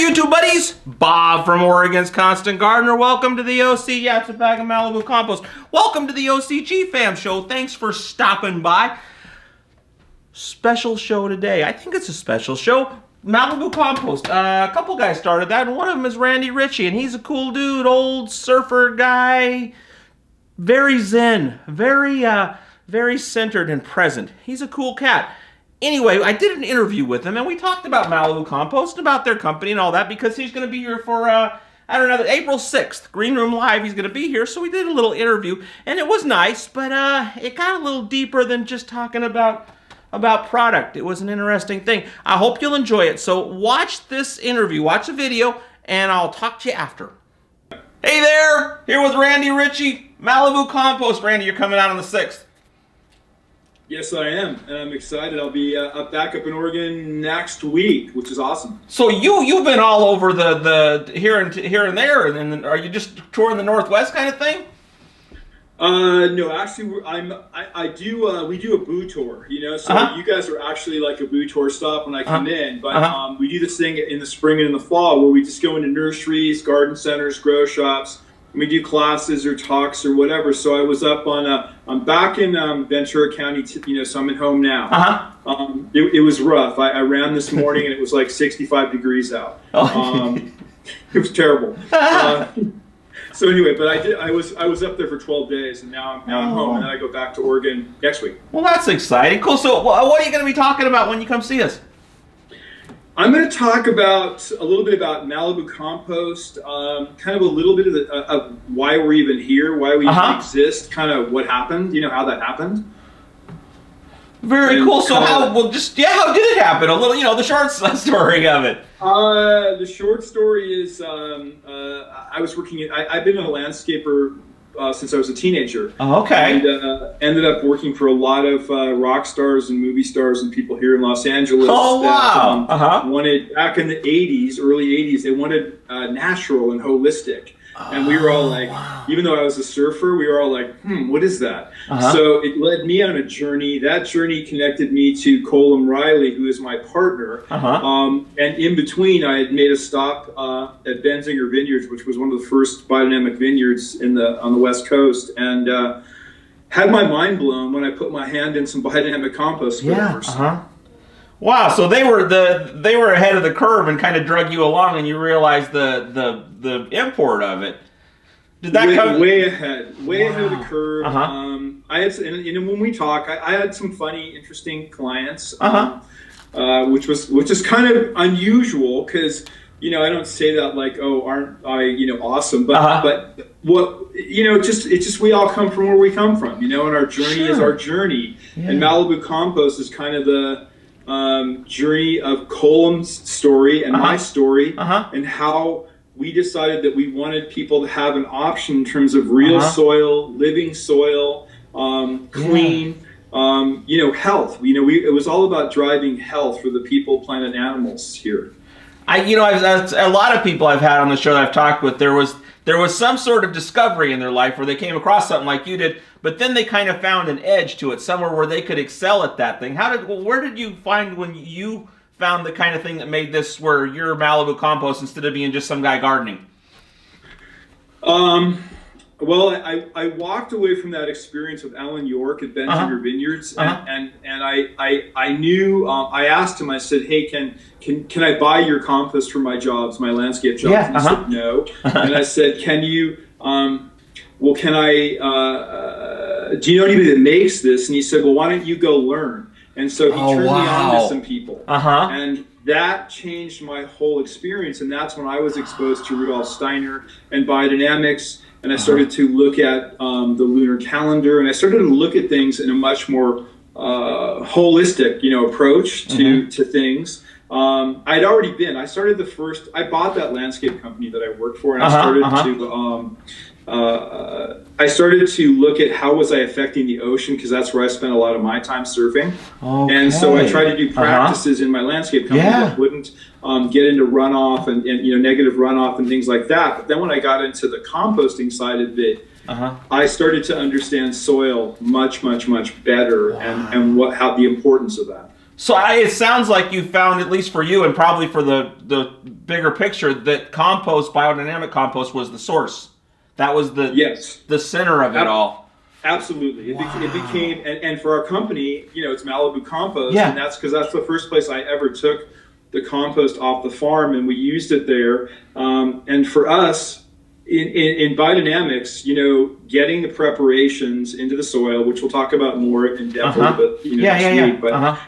YouTube buddies, Bob from Oregon's Constant Gardener. Welcome to the OC, yeah, it's a bag of Malibu Compost. Welcome to the OCGFAM show. Thanks for stopping by. Special show today. I think it's a special show. Malibu Compost. A couple guys started that, and one of them is Ritchie, and he's a cool dude, old surfer guy, very zen, very centered and present. He's a cool cat. Anyway, I did an interview with him, and we talked about Malibu Compost, about their company and all that, because he's going to be here for, I don't know, April 6th, Green Room Live, he's going to be here, so we did a little interview, and it was nice, but it got a little deeper than just talking about product. It was an interesting thing. I hope you'll enjoy it, so watch this interview, watch the video, and I'll talk to you after. Hey there, here with Ritchie, Malibu Compost. Randy, you're coming out on the 6th. Yes, I am, and I'm excited. I'll be back up in Oregon next week, which is awesome. So you've been all over the here and there, and then are you just touring the Northwest kind of thing? No, actually, we do a boo tour, you know. So you guys are actually like a boo tour stop when I come in, but we do this thing in the spring and in the fall where we just go into nurseries, garden centers, grow shops. We do classes or talks or whatever. So I was up on, I'm back in Ventura County, you know, so I'm at home now. It was rough. I ran this morning and it was like 65 degrees out. It was terrible. So anyway, but I was up there for 12 days, and now I'm home, and then I go back to Oregon next week. Well, that's exciting. Cool. So what are you going to be talking about when you come see us? I'm going to talk about a little bit about Malibu Compost, kind of a little bit of why we're even here, why we even exist, kind of what happened, you know, how that happened. Very cool. So how did it happen? A little, you know, the short story of it. The short story is I was working. I've been a landscaper since I was a teenager. Oh, okay. And ended up working for a lot of rock stars and movie stars and people here in Los Angeles. Oh, wow. That, wanted, back in the 80s, early 80s, they wanted natural and holistic. And we were all like, even though I was a surfer, we were all like, what is that? So it led me on a journey. That journey connected me to Colum Riley, who is my partner. And in between, I had made a stop at Benzinger Vineyards, which was one of the first biodynamic vineyards on the West Coast. And had my mind blown when I put my hand in some biodynamic compost for the first time. Wow, so they were ahead of the curve and kind of drug you along, and you realized the import of it. Did that come way ahead of the curve? I had, and when we talk, I had some funny, interesting clients, which is kind of unusual because, you know, I don't say that like, oh, aren't I, you know, awesome, but what, you know, it's just we all come from where we come from, you know, and our journey is our journey, and Malibu Compost is kind of the journey of Colum's story and my story, and how we decided that we wanted people to have an option in terms of real soil, living soil, clean, you know, health. You know, it was all about driving health for the people, plant, and animals here. You know, a lot of people I've had on the show that I've talked with, there was some sort of discovery in their life where they came across something like you did, but then they kind of found an edge to it, somewhere where they could excel at that thing. Where did you find when you found the kind of thing that made this where you're Malibu Compost instead of being just some guy gardening? Well, I walked away from that experience with Alan York at Benzinger Vineyards, and I knew, I asked him, I said, hey, can I buy your compost for my jobs, my landscape jobs? And he said, no. And I said, can you, well, can I, do you know anybody that makes this? And he said, well, why don't you go learn? And so he turned me on to some people. And that changed my whole experience. And that's when I was exposed to Rudolf Steiner and biodynamics. And I started to look at the lunar calendar, and I started to look at things in a much more holistic, you know, approach to things. I'd already been. I bought that landscape company that I worked for, and I started to look at how was I affecting the ocean, because that's where I spent a lot of my time surfing. And so I tried to do practices in my landscape company that wouldn't get into runoff and you know, negative runoff and things like that. But then when I got into the composting side of it, I started to understand soil much better, and how the importance of that. So it sounds like you found, at least for you and probably for the bigger picture, that compost, biodynamic compost, was the source. That was the center of it all. Absolutely. Wow. It became, and for our company, it's Malibu Compost, Yeah. and that's because that's the first place I ever took the compost off the farm, and we used it there. And for us, in biodynamics, getting the preparations into the soil, which we'll talk about more in depth a little bit, next week. But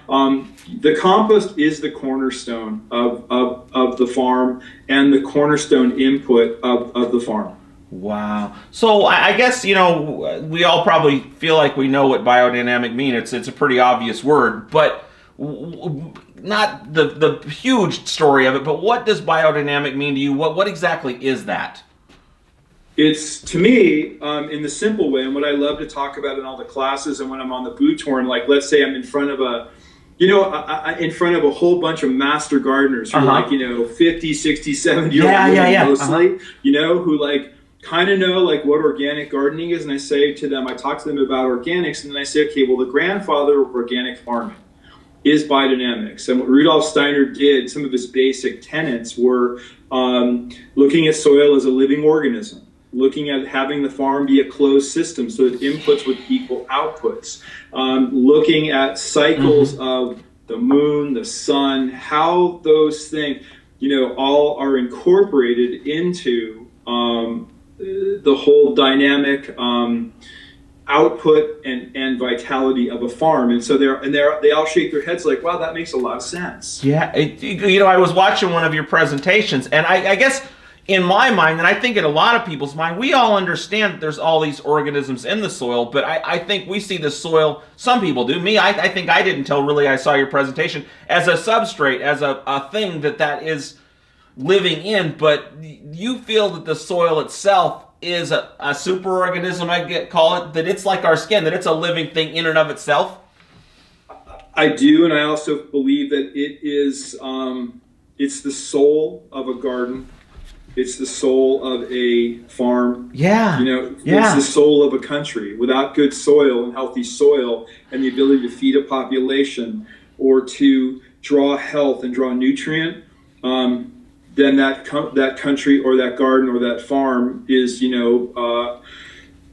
the compost is the cornerstone of the farm and the cornerstone input of the farm. Wow. So I guess, we all probably feel like we know what biodynamic means. It's a pretty obvious word, but not the huge story of it. But what does biodynamic mean to you? What exactly is that? It's, to me, in the simple way, and what I love to talk about in all the classes and when I'm on the boot tour, and like, let's say I'm in front of in front of a whole bunch of master gardeners who are 50, 60, 70-year-old women mostly, who like kind of know like what organic gardening is. And I say to them, I talk to them about organics, and then I say, okay, well, the grandfather of organic farming is biodynamics. And what Rudolf Steiner did, some of his basic tenets were looking at soil as a living organism, looking at having the farm be a closed system so that inputs would equal outputs, looking at cycles of the moon, the sun, how those things, all are incorporated into the whole dynamic output and vitality of a farm. And so they all shake their heads like, wow, that makes a lot of sense. Yeah, I was watching one of your presentations, and I guess in my mind, and I think in a lot of people's mind, we all understand that there's all these organisms in the soil, but I think we see the soil, some people do, me, I think I didn't until really I saw your presentation, as a substrate, as a thing that is living in, but you feel that the soil itself is a superorganism, call it, that it's like our skin, that it's a living thing in and of itself? I do, and I also believe that it is, it's the soul of a garden. It's the soul of a farm. Yeah. It's the soul of a country. Without good soil and healthy soil and the ability to feed a population or to draw health and draw nutrient, then that country or that garden or that farm is,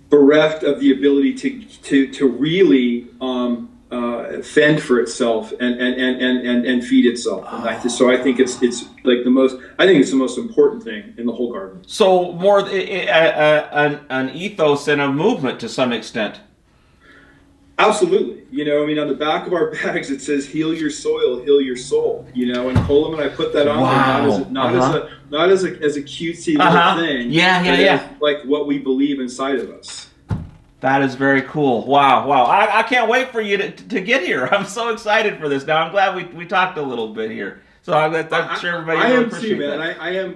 bereft of the ability to really fend for itself and feed itself. And so I think it's like it's the most important thing in the whole garden. So more an ethos and a movement to some extent. Absolutely. On the back of our bags it says "Heal your soil, heal your soul." And Coleman, I put that on there not as a cutesy little thing. Yeah. Like what we believe inside of us. That is very cool. Wow. I can't wait for you to get here. I'm so excited for this. Now I'm glad we talked a little bit here. So I'm sure everybody will appreciate that. I am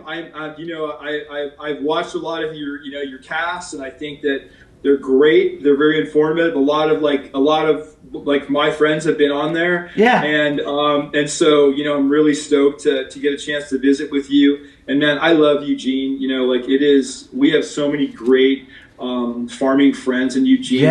too, man. I've watched a lot of your casts, and I think that they're great. They're very informative. A lot of my friends have been on there. Yeah. And so I'm really stoked to get a chance to visit with you. And man, I love Eugene. We have so many great farming friends in Eugene.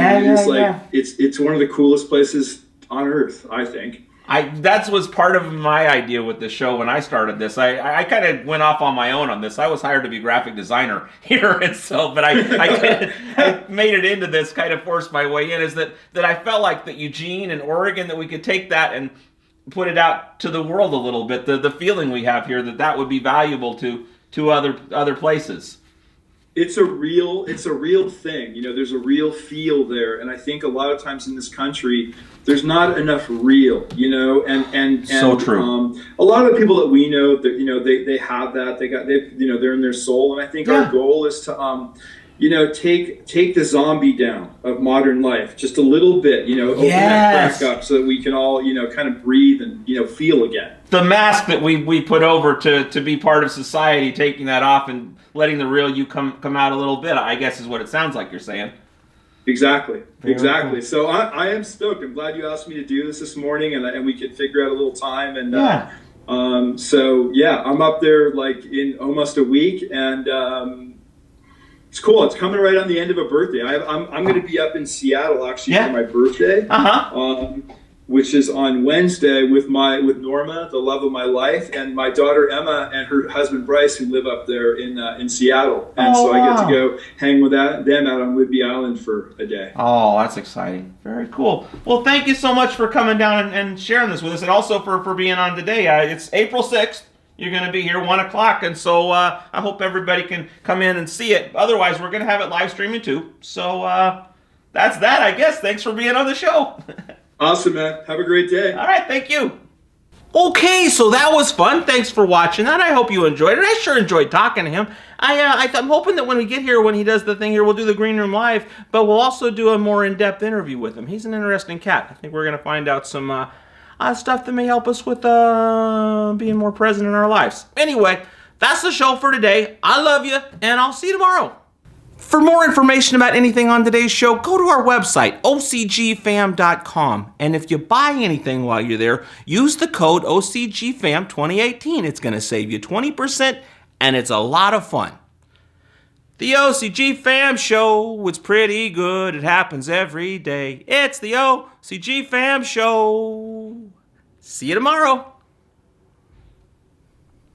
It's one of the coolest places on earth, I think. That was part of my idea with the show when I started this. I kind of went off on my own on this. I was hired to be graphic designer here itself, but I made it into this, kind of forced my way in, is that I felt like that Eugene and Oregon, that we could take that and put it out to the world a little bit. The feeling we have here, that would be valuable to other places. It's a real thing. There's a real feel there, and I think a lot of times in this country, there's not enough real. And so true. A lot of the people that we know that they have that they're in their soul, and I think our goal is to take the zombie down of modern life just a little bit. Open that crack up so that we can all kind of breathe and feel again. The mask that we put over to be part of society, taking that off and letting the real you come out a little bit, I guess is what it sounds like you're saying. Exactly. Cool. So I am stoked. I'm glad you asked me to do this morning, and we could figure out a little time. And I'm up there like in almost a week, and it's cool. It's coming right on the end of a birthday. I'm going to be up in Seattle actually for my birthday. which is on Wednesday with Norma, the love of my life, and my daughter Emma and her husband Bryce, who live up there in Seattle. And so I get to go hang with them out on Whidbey Island for a day. Oh, that's exciting. Very cool. Well, thank you so much for coming down and sharing this with us, and also for being on today. It's April 6th. You're going to be here 1 o'clock, and so I hope everybody can come in and see it. Otherwise, we're going to have it live streaming too. So that's that, I guess. Thanks for being on the show. Awesome, man. Have a great day. All right, thank you. Okay, so that was fun. Thanks for watching that. I hope you enjoyed it. I sure enjoyed talking to him. I'm hoping that when we get here, when he does the thing here, we'll do the Green Room Live, but we'll also do a more in-depth interview with him. He's an interesting cat. I think we're going to find out some stuff that may help us with being more present in our lives. Anyway, that's the show for today. I love you, and I'll see you tomorrow. For more information about anything on today's show, go to our website, OCGFAM.com. And if you buy anything while you're there, use the code OCGFAM2018. It's going to save you 20%, and it's a lot of fun. The OCG Fam Show, it's pretty good. It happens every day. It's the OCG Fam Show. See you tomorrow.